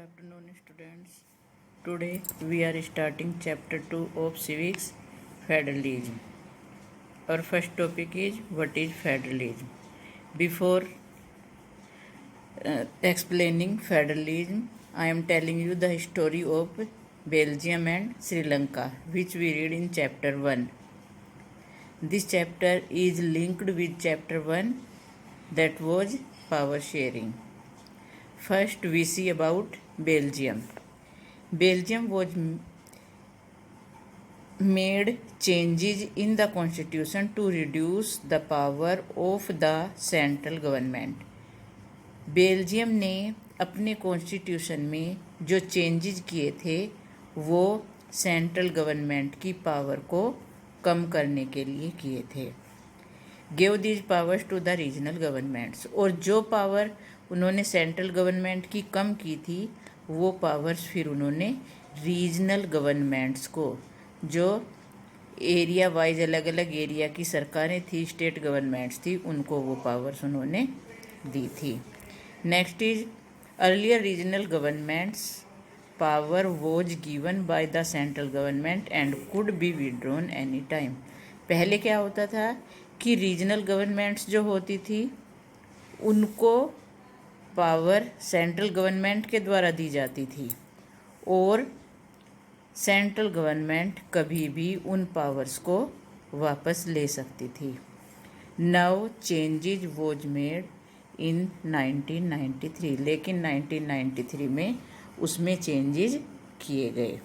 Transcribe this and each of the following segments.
afternoon, students. Today we are starting chapter 2 of civics, federalism. Our first topic is what is federalism. Before explaining federalism, I am telling you the story of Belgium and Sri Lanka, which we read in chapter 1. This chapter is linked with chapter 1, that was power sharing. First, we see about Belgium. Belgium was made changes in the constitution to reduce the power of the central government. Belgium ने अपने constitution में जो changes किए थे वो central government की power को कम करने के लिए किए थे. Give these powers to the regional governments, और जो पावर उन्होंने सेंट्रल गवर्नमेंट की कम की थी वो पावर्स फिर उन्होंने रीजनल गवर्नमेंट्स को, जो एरिया वाइज अलग अलग एरिया की सरकारें थी, स्टेट गवर्नमेंट्स थी, उनको वो पावर्स उन्होंने दी थी. Next is earlier regional governments power was given by the central government and could be withdrawn any time. पहले क्या होता था कि रीजनल गवर्नमेंट्स जो होती थी उनको पावर सेंट्रल गवर्नमेंट के द्वारा दी जाती थी और सेंट्रल गवर्नमेंट कभी भी उन पावर्स को वापस ले सकती थी. Now changes was made in 1993, लेकिन 1993 में उसमें चेंजेज किए गए.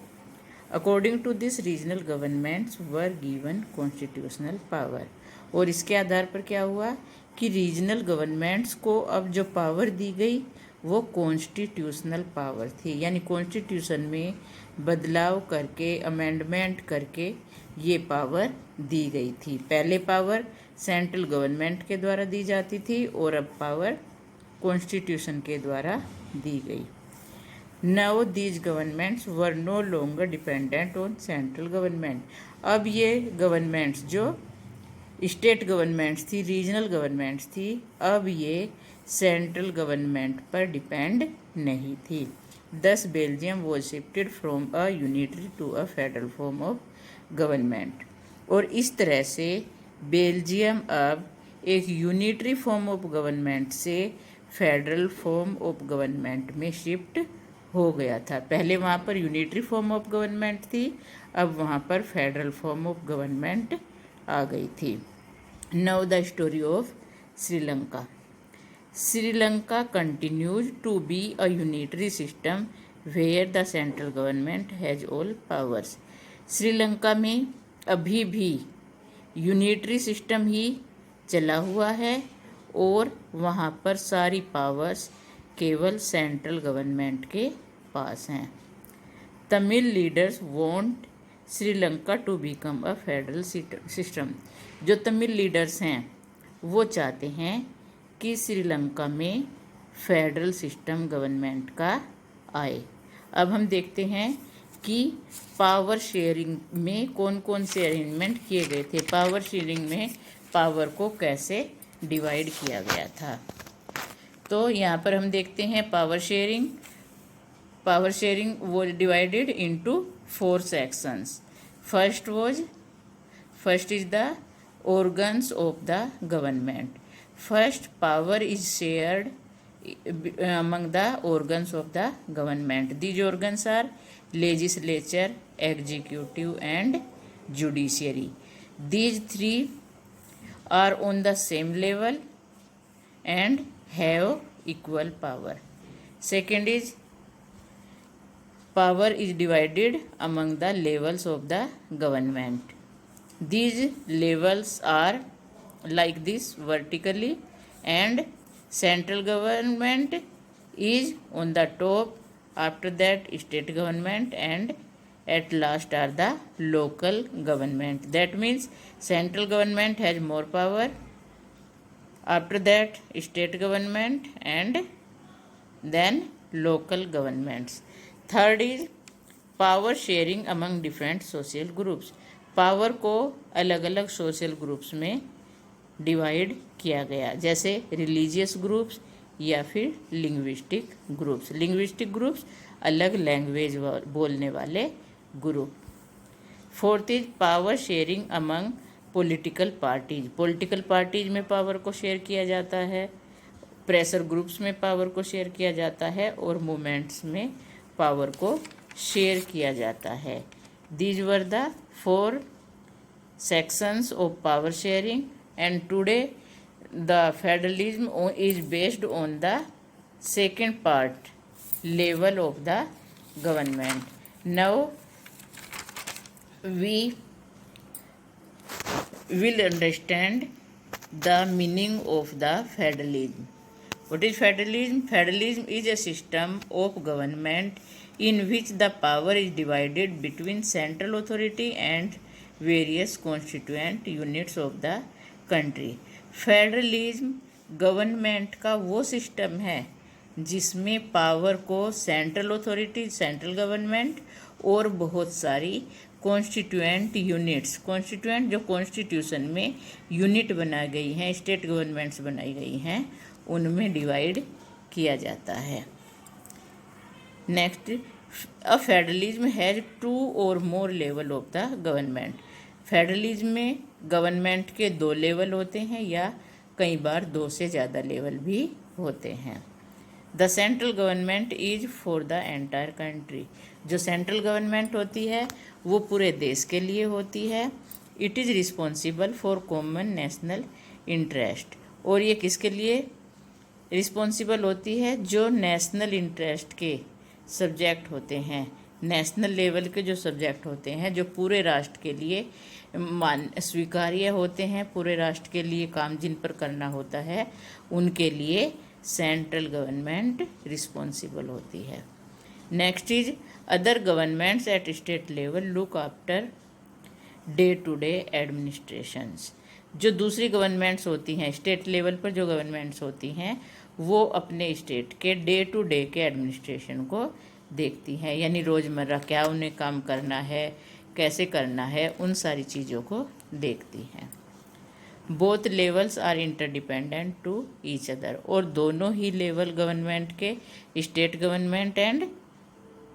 According to this regional governments were given constitutional power, और इसके आधार पर क्या हुआ कि रीजनल गवर्नमेंट्स को अब जो पावर दी गई वो कॉन्स्टिट्यूशनल पावर थी, यानी कॉन्स्टिट्यूशन में बदलाव करके, अमेंडमेंट करके ये पावर दी गई थी. पहले पावर सेंट्रल गवर्नमेंट के द्वारा दी जाती थी और अब पावर कॉन्स्टिट्यूशन के द्वारा दी गई. Now these governments were no longer dependent on central government. अब ये गवर्नमेंट्स जो स्टेट गवर्नमेंट्स थी, रीजनल गवर्नमेंट्स थी, अब ये सेंट्रल गवर्नमेंट पर डिपेंड नहीं थी. Thus Belgium was shifted from a unitary to a federal form of government, और इस तरह से बेल्जियम अब एक यूनिटरी फॉर्म ऑफ गवर्नमेंट से फेडरल फॉर्म ऑफ गवर्नमेंट में शिफ्ट हो गया था. पहले वहाँ पर यूनिटरी फॉर्म ऑफ गवर्नमेंट थी, अब वहाँ पर फेडरल फॉर्म ऑफ गवर्नमेंट आ गई थी. Now the story of Sri Lanka. Sri Lanka continues to be a unitary system where the central government has all powers. Sri Lanka में अभी भी यूनिटरी सिस्टम ही चला हुआ है और वहाँ पर सारी पावर्स केवल सेंट्रल गवर्नमेंट के पास हैं. Tamil leaders want Sri Lanka to become a federal system. जो तमिल लीडर्स हैं वो चाहते हैं कि श्रीलंका में फेडरल सिस्टम गवर्नमेंट का आए. अब हम देखते हैं कि पावर शेयरिंग में कौन कौन से अरेंजमेंट किए गए थे. पावर शेयरिंग में पावर को कैसे डिवाइड किया गया था. तो यहाँ पर हम देखते हैं पावर शेयरिंग वो divided into 4 sections. First is the organs of the government. First, power is shared among the organs of the government. These organs are legislature, executive and judiciary. These three are on the same level and have equal power. Second is power is divided among the levels of the government. These levels are like this vertically, and central government is on the top, after that state government, and at last are the local government. That means central government has more power, after that state government, and then local governments. Third is power sharing among different social groups. Power को अलग अलग social groups में divide किया गया, जैसे religious groups, या फिर linguistic groups. Linguistic groups अलग लैंग्वेज बोलने वाले group. Fourth is power sharing among political parties. Political parties में पावर को शेयर किया जाता है, प्रेशर ग्रुप्स में पावर को शेयर किया जाता है और मूवमेंट्स में पावर को शेयर किया जाता है। These were the 4 sections of power sharing, and today the federalism is based on the second part, level of the government. Now we will understand the meaning of the federalism. What is federalism? Federalism is a system of government in which the power is divided between central authority and various constituent units of the country. Federalism government का वो system है जिसमें power को central authority, central government और बहुत सारी constituent units, constituent जो constitution में यूनिट बनाई गई हैं, स्टेट गवर्नमेंट्स बनाई गई हैं, उनमें डिवाइड किया जाता है। नेक्स्ट, अ फेडरलिज्म हैज 2 और more level of the government. Federalism में गवर्नमेंट के 2 लेवल होते हैं या कई बार 2 से ज़्यादा लेवल भी होते हैं। The central government is for the entire country. जो सेंट्रल गवर्नमेंट होती है वो पूरे देश के लिए होती है। It is responsible for common national interest. और ये किसके लिए रिस्पॉन्सिबल होती है? जो नेशनल इंटरेस्ट के सब्जेक्ट होते हैं, नेशनल लेवल के जो सब्जेक्ट होते हैं, जो पूरे राष्ट्र के लिए स्वीकार्य होते हैं, पूरे राष्ट्र के लिए काम जिन पर करना होता है, उनके लिए सेंट्रल गवर्नमेंट रिस्पॉन्सिबल होती है। Next is other governments at state level look after day to day administrations. जो दूसरी गवर्नमेंट्स होती हैं, स्टेट लेवल पर जो गवर्नमेंट्स होती हैं, वो अपने स्टेट के डे टू डे के एडमिनिस्ट्रेशन को देखती हैं, यानी रोज़मर्रा क्या उन्हें काम करना है, कैसे करना है, उन सारी चीज़ों को देखती हैं। Both levels are interdependent to each other. और दोनों ही लेवल गवर्नमेंट के, state government and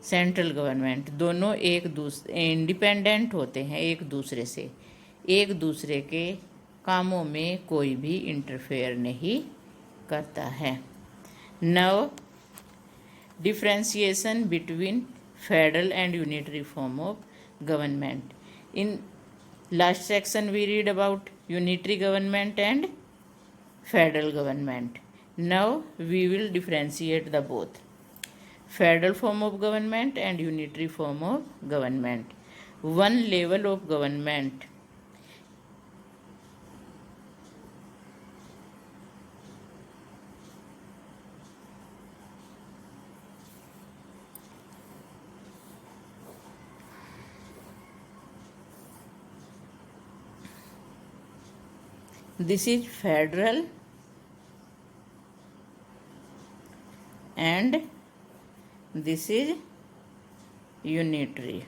central government, दोनों एक दूसरे इंडिपेंडेंट होते हैं एक दूसरे से। एक दूसरे के कामों में कोई भी इंटरफेयर नहीं करता है। Now differentiation between federal and unitary form of government. In last section we read about unitary government and federal government. Now we will differentiate the both federal form of government and unitary form of government. One level of government this is federal and this is unitary.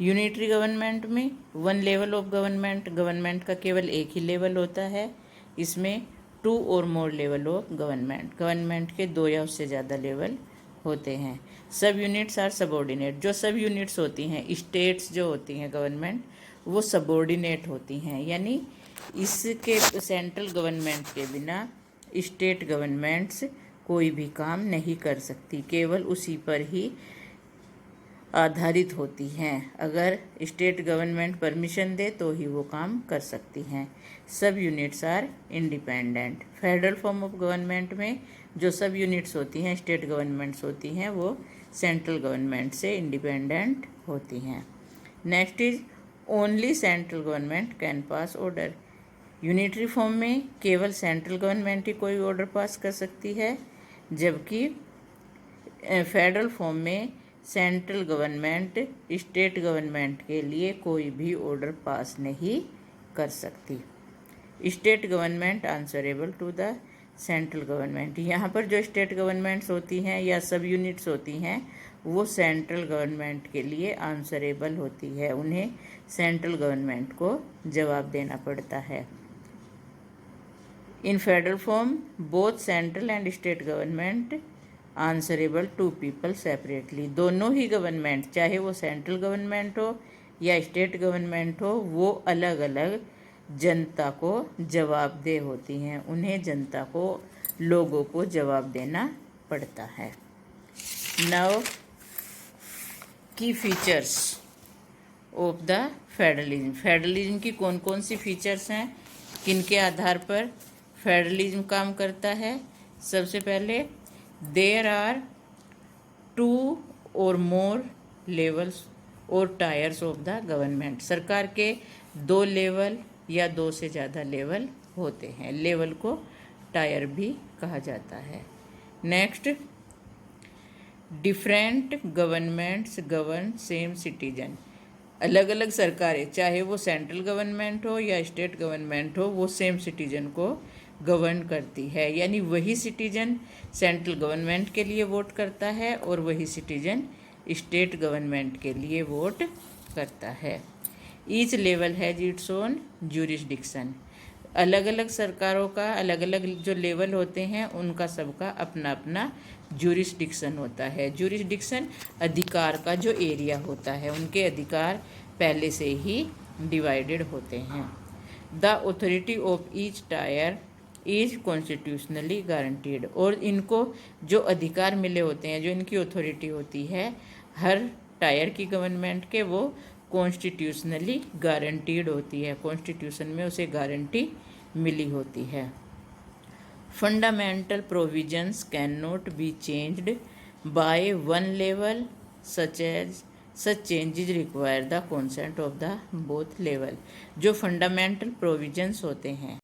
Unitary government में 1 level of government, government का केवल एक ही level होता है। इसमें 2 और more level of government, government के 2 या उससे ज़्यादा लेवल होते हैं। सब यूनिट्स आर सबऑर्डिनेट। जो सब यूनिट्स होती हैं, स्टेट्स जो होती हैं गवर्नमेंट, वो सबऑर्डिनेट होती हैं, यानी इसके सेंट्रल गवर्नमेंट के बिना स्टेट गवर्नमेंट्स कोई भी काम नहीं कर सकती, केवल उसी पर ही आधारित होती हैं। अगर स्टेट गवर्नमेंट परमिशन दे तो ही वो काम कर सकती हैं। सब units are independent. Federal form of government में जो सब यूनिट्स होती हैं, स्टेट गवर्नमेंट्स होती हैं, वो सेंट्रल गवर्नमेंट से इंडिपेंडेंट होती हैं। Next is only central government can pass order. Unitary form में केवल सेंट्रल गवर्नमेंट ही कोई ऑर्डर पास कर सकती है, जबकि फेडरल फॉर्म में सेंट्रल गवर्नमेंट स्टेट गवर्नमेंट के लिए कोई भी ऑर्डर पास नहीं कर सकती। State government answerable to the central government. यहाँ पर जो स्टेट गवर्नमेंट्स होती हैं या सब यूनिट्स होती हैं, वो सेंट्रल गवर्नमेंट के लिए आंसरेबल होती है, उन्हें सेंट्रल गवर्नमेंट को जवाब देना पड़ता है। In federal form both central and state government answerable to people separately. दोनों ही गवर्नमेंट, चाहे वो सेंट्रल गवर्नमेंट हो या स्टेट गवर्नमेंट हो, वो अलग अलग जनता को जवाबदेह होती हैं। उन्हें जनता को, लोगों को जवाब देना पड़ता है। नाउ की features of the federalism. Federalism की कौन कौन सी फीचर्स हैं, किनके आधार पर फेडरलिज्म काम करता है? सबसे पहले, देयर आर 2 और मोर लेवल्स और टायर्स ऑफ द गवर्नमेंट। सरकार के 2 लेवल या 2 से ज़्यादा लेवल होते हैं। लेवल को टायर भी कहा जाता है। Next, different governments govern same citizen. अलग अलग सरकारें, चाहे वो सेंट्रल गवर्नमेंट हो या स्टेट गवर्नमेंट हो, वो सेम सिटीजन को गवर्न करती है। यानी वही सिटीजन सेंट्रल गवर्नमेंट के लिए वोट करता है और वही सिटीजन स्टेट गवर्नमेंट के लिए वोट करता है। Each level has its own jurisdiction. अलग अलग सरकारों का अलग अलग जो लेवल होते हैं, उनका सबका अपना अपना ज्यूरिसडिक्शन होता है। ज्यूरिसडिक्शन अधिकार का जो एरिया होता है, उनके अधिकार पहले से ही डिवाइडेड होते हैं। The authority of each tyre is constitutionally guaranteed. और इनको जो अधिकार मिले होते हैं, जो इनकी ऑथोरिटी होती है हर टायर की गवर्नमेंट के, वो कॉन्स्टिट्यूशनली गारंटीड होती है। कॉन्स्टिट्यूशन में उसे गारंटी मिली होती है। Fundamental provisions can not be changed by one level, such changes require the consent of the both level. जो फंडामेंटल प्रोविजंस होते हैं